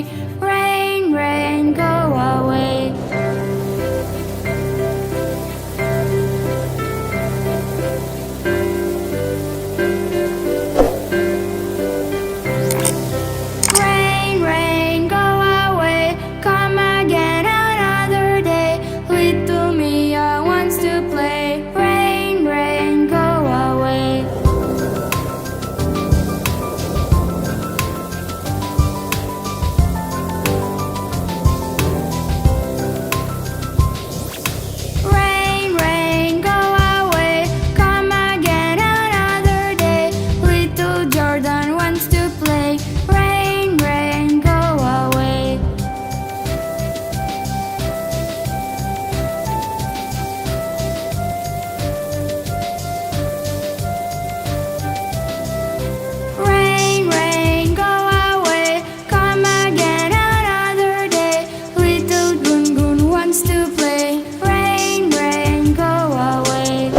play. Rain, rain, go away. Rain, rain, go away. Come again another day. Little Mia wants to play. Rain, rain, go away. Rain, rain, go away. Come again another day. Little Jordan wants to play. Rain, rain, go away. Rain, rain, go away. Come again another day. Little Gungun wants to play. Rain, rain, go away.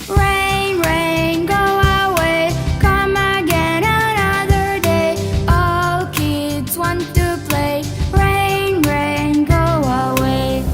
Rain, rain, go away. Come again another day. All kids want to play. Rain, rain, go away.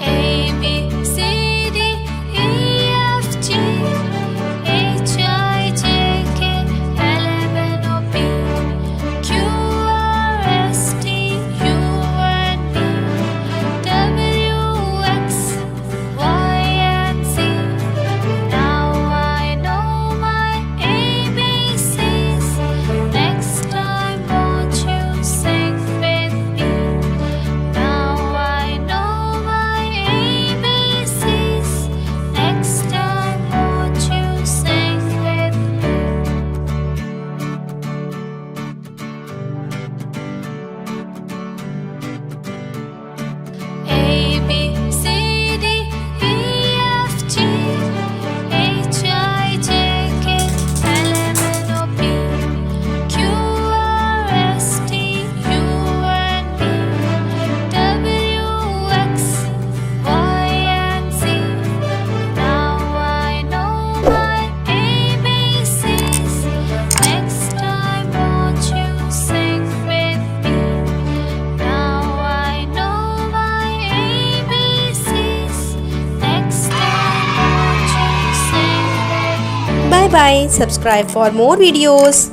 A, B, C, D, E, F, G, H, I, J, K, L, M, N, O, P, Q, R, S, T, U, and V, W, X, Y, and Z. Now I know my ABCs. Next time won't you sing with me? Now I know my ABCs. Next time won't you sing with me? A, B, C, D, E, F, G, H, I, J, K, L, M, N, O, P, Q, R, S, T, U, and V, W, X, Y, and Z. Now I know my ABCs. Next time won't you sing with me? Now I know my ABCs. Next time won't you sing with me? Bye bye. Subscribe for more videos.